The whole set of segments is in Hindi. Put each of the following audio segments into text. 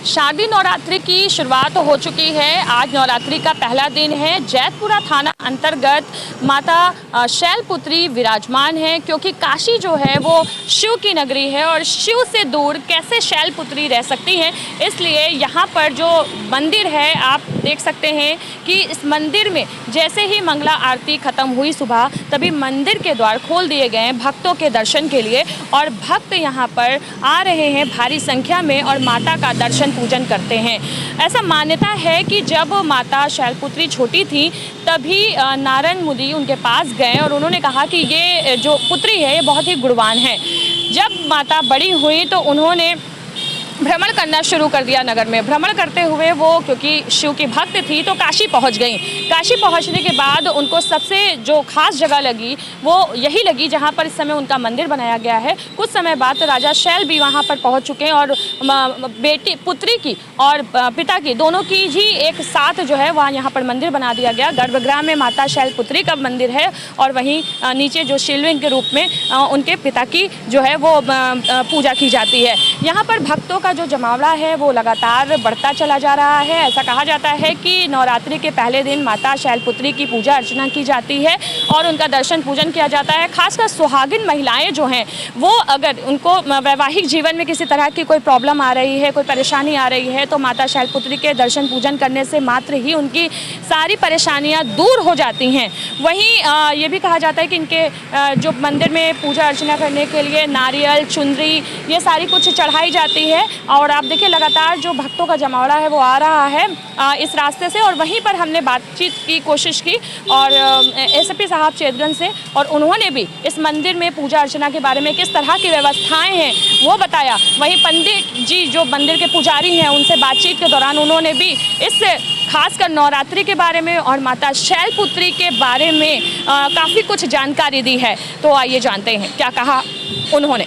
शारदीय नवरात्रि की शुरुआत हो चुकी है। आज नवरात्रि का पहला दिन है। जैतपुरा थाना अंतर्गत माता शैलपुत्री विराजमान है, क्योंकि काशी जो है वो शिव की नगरी है और शिव से दूर कैसे शैलपुत्री रह सकती है। इसलिए यहाँ पर जो मंदिर है, आप देख सकते हैं कि इस मंदिर में जैसे ही मंगला आरती खत्म हुई सुबह, तभी मंदिर के द्वार खोल दिए गए हैं भक्तों के दर्शन के लिए। और भक्त यहाँ पर आ रहे हैं भारी संख्या में और माता का दर्शन पूजन करते हैं। ऐसा मान्यता है कि जब माता शैलपुत्री छोटी थी तभी नारद मुनि उनके पास गए और उन्होंने कहा कि ये जो पुत्री है ये बहुत ही गुणवान है। जब माता बड़ी हुई तो उन्होंने भ्रमण करना शुरू कर दिया। नगर में भ्रमण करते हुए वो, क्योंकि शिव की भक्त थी, तो काशी पहुंच गई। काशी पहुंचने के बाद उनको सबसे जो खास जगह लगी वो यही लगी जहां पर इस समय उनका मंदिर बनाया गया है। कुछ समय बाद राजा शैल भी वहां पर पहुंच चुके हैं और बेटी पुत्री की और पिता की दोनों की ही एक साथ जो है वहाँ यहाँ पर मंदिर बना दिया गया। गर्भगृह में माता शैलपुत्री का मंदिर है और वहीं नीचे जो शिवलिंग के रूप में उनके पिता की जो है वो पूजा की जाती है। यहाँ पर भक्तों का जो जमावड़ा है वो लगातार बढ़ता चला जा रहा है। ऐसा कहा जाता है कि नवरात्रि के पहले दिन माता शैलपुत्री की पूजा अर्चना की जाती है और उनका दर्शन पूजन किया जाता है। खासकर सुहागिन महिलाएं जो हैं वो, अगर उनको वैवाहिक जीवन में किसी तरह की कोई प्रॉब्लम आ रही है, कोई परेशानी आ रही है, तो माता शैलपुत्री के दर्शन पूजन करने से मात्र ही उनकी सारी परेशानियाँ दूर हो जाती हैं। वहीं ये भी कहा जाता है कि इनके जो मंदिर में पूजा अर्चना करने के लिए नारियल, चुनरी, ये सारी कुछ चढ़ाई जाती है। और आप देखिए लगातार जो भक्तों का जमावड़ा है वो आ रहा है इस रास्ते से। और वहीं पर हमने बातचीत की कोशिश की और एसपी साहब चेतगंज से, और उन्होंने भी इस मंदिर में पूजा अर्चना के बारे में किस तरह की व्यवस्थाएं हैं वो बताया। वहीं पंडित जी जो मंदिर के पुजारी हैं उनसे बातचीत के दौरान उन्होंने भी इस खासकर नवरात्रि के बारे में और माता शैलपुत्री के बारे में काफ़ी कुछ जानकारी दी है। तो आइए जानते हैं क्या कहा उन्होंने।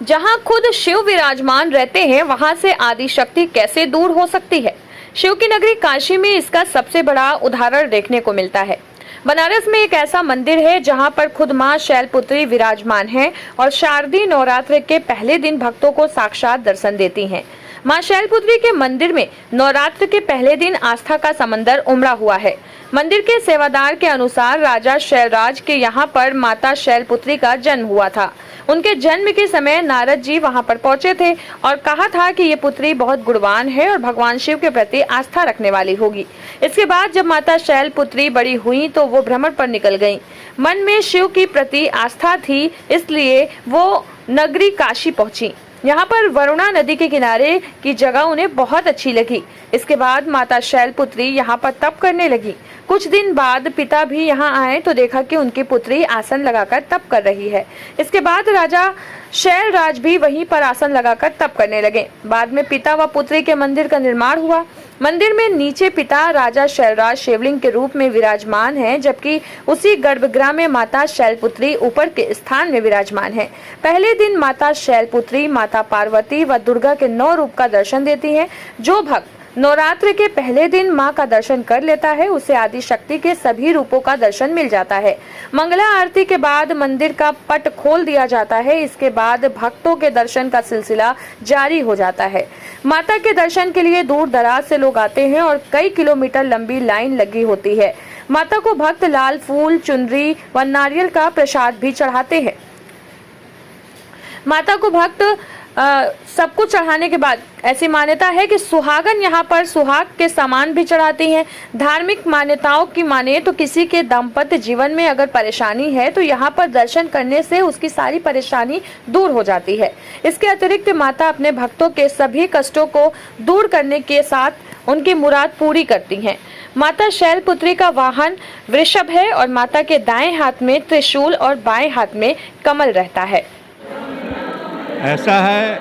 जहां खुद शिव विराजमान रहते हैं, वहां से आदि शक्ति कैसे दूर हो सकती है? शिव की नगरी काशी में इसका सबसे बड़ा उदाहरण देखने को मिलता है। बनारस में एक ऐसा मंदिर है जहां पर खुद मां शैलपुत्री विराजमान हैं और शारदीय नवरात्र के पहले दिन भक्तों को साक्षात दर्शन देती हैं। मां शैलपुत्री के मंदिर में नवरात्र के पहले दिन आस्था का समंदर उमड़ा हुआ है। मंदिर के सेवादार के अनुसार राजा शैलराज के यहाँ पर माता शैलपुत्री का जन्म हुआ था। उनके जन्म के समय नारद जी वहां पर पहुंचे थे और कहा था कि ये पुत्री बहुत गुणवान है और भगवान शिव के प्रति आस्था रखने वाली होगी। इसके बाद जब माता शैलपुत्री बड़ी हुई तो वो भ्रमण पर निकल गईं। मन में शिव की प्रति आस्था थी, इसलिए वो नगरी काशी पहुंची। यहाँ पर वरुणा नदी के किनारे की जगह उन्हें बहुत अच्छी लगी। इसके बाद माता शैलपुत्री यहाँ पर तप करने लगी। कुछ दिन बाद पिता भी यहाँ आए तो देखा कि उनकी पुत्री आसन लगाकर तप कर रही है। इसके बाद राजा शैलराज भी वहीं पर आसन लगाकर तप करने लगे। बाद में पिता व पुत्री के मंदिर का निर्माण हुआ। मंदिर में नीचे पिता राजा शैलराज शिवलिंग के रूप में विराजमान हैं, जबकि उसी गर्भगृह में माता शैलपुत्री ऊपर के स्थान में विराजमान है। पहले दिन माता शैलपुत्री माता पार्वती व दुर्गा के 9 रूप का दर्शन देती हैं। जो भक्त नवरात्र के पहले दिन मां का दर्शन कर लेता है उसे आदि शक्ति के सभी रूपों का दर्शन मिल जाता है। मंगला आरती के बाद मंदिर का पट खोल दिया जाता है। इसके बाद भक्तों के दर्शन का सिलसिला जारी हो जाता है। माता के दर्शन के लिए दूर दराज से लोग आते हैं और कई किलोमीटर लंबी लाइन लगी होती है। माता को भक्त लाल फूल, चुनरी व नारियल का प्रसाद भी चढ़ाते हैं। माता को भक्त सब कुछ चढ़ाने के बाद ऐसी मान्यता है कि सुहागन यहाँ पर सुहाग के सामान भी चढ़ाती हैं। धार्मिक मान्यताओं की माने तो किसी के दाम्पत्य जीवन में अगर परेशानी है तो यहाँ पर दर्शन करने से उसकी सारी परेशानी दूर हो जाती है। इसके अतिरिक्त माता अपने भक्तों के सभी कष्टों को दूर करने के साथ उनकी मुराद पूरी करती हैं। माता शैलपुत्री का वाहन वृषभ है और माता के दाएं हाथ में त्रिशूल और बाएं हाथ में कमल रहता है। ऐसा है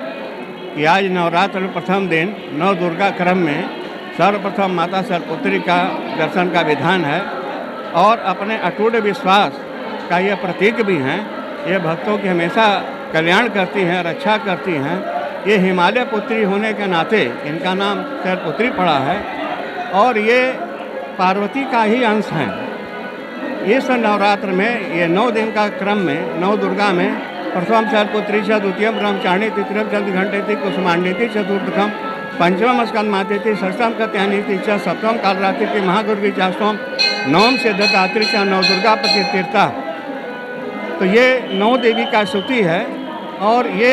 कि आज नवरात्र प्रथम दिन नव दुर्गा क्रम में सर्वप्रथम माता शैलपुत्री का दर्शन का विधान है और अपने अटूट विश्वास का यह प्रतीक भी हैं। ये भक्तों की हमेशा कल्याण करती हैं, रक्षा करती हैं। ये हिमालय पुत्री होने के नाते इनका नाम शैलपुत्री पड़ा है और ये पार्वती का ही अंश हैं। इस नवरात्र में ये 9 दिन का क्रम में नव दुर्गा में प्रथम शैलपुत्री च द्वितीयम ब्रह्मचारिणी तृतीयम चंद्रघंटेति कुसुमांडेति चतुर्थकम पंचमम स्कंदमातेति षष्ठम कत्यानीति च सप्तम कालरात्रि की महागुरु चाष्टोम नवम सिद्धदात्री च नवदुर्गापति तीर्था। तो ये 9 देवी का स्तुति है और ये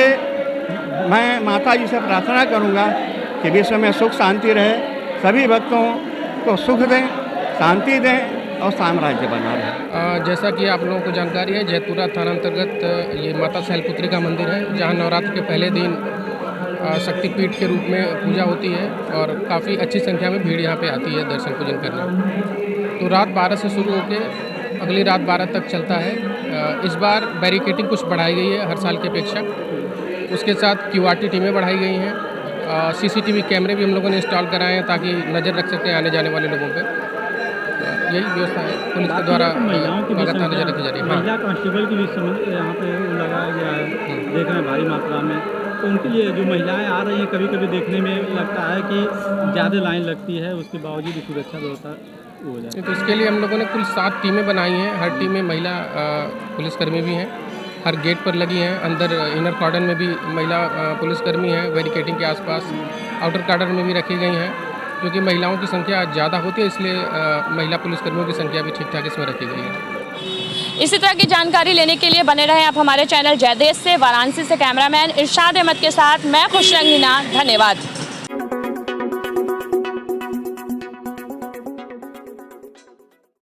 मैं माता जी से प्रार्थना करूँगा कि विश्व में सुख शांति रहे, सभी भक्तों को सुख दें, शांति दें और साम्राज्य बना रहे। जैसा कि आप लोगों को जानकारी है, जैतपुरा थाना अंतर्गत ये माता शैलपुत्री का मंदिर है, जहां नवरात्र के पहले दिन शक्तिपीठ के रूप में पूजा होती है और काफ़ी अच्छी संख्या में भीड़ यहाँ पे आती है दर्शन पूजन करने। तो रात 12 से शुरू होकर अगली रात 12 तक चलता है। इस बार बैरिकेटिंग कुछ बढ़ाई गई है हर साल की अपेक्षा। उसके साथ QRT टीमें बढ़ाई गई हैं, CCTV कैमरे भी हम लोगों ने इंस्टॉल कराए हैं ताकि नज़र रख सकें आने जाने वाले लोगों पर। यही व्यवस्था है पुलिस के द्वारा लगातार नजर रखी जा रही है। महिला कांस्टेबल की भी यहाँ पे लगाया गया है, देख रहे हैं भारी मात्रा में। तो उनके लिए जो महिलाएं आ रही हैं, कभी कभी देखने में लगता है कि ज़्यादा लाइन लगती है, उसके बावजूद भी सुरक्षा व्यवस्था हो जाती है। तो इसके लिए हम लोगों ने कुल 7 टीमें बनाई हैं। हर टीम में महिला पुलिसकर्मी भी हैं, हर गेट पर लगी हैं। अंदर इनर कॉर्डन में भी महिला पुलिसकर्मी हैं, बैरिकेटिंग के आसपास। आउटर कॉर्डन में भी रखी गई हैं, क्योंकि महिलाओं की संख्या ज़्यादा होती है, इसलिए महिला पुलिसकर्मियों की संख्या भी ठीक ठाक इसमें रखी गई है। इसी तरह की जानकारी लेने के लिए बने रहें आप हमारे चैनल जय देश से। वाराणसी से कैमरामैन इरशाद अहमद के साथ मैं खुशरंग हीना। धन्यवाद।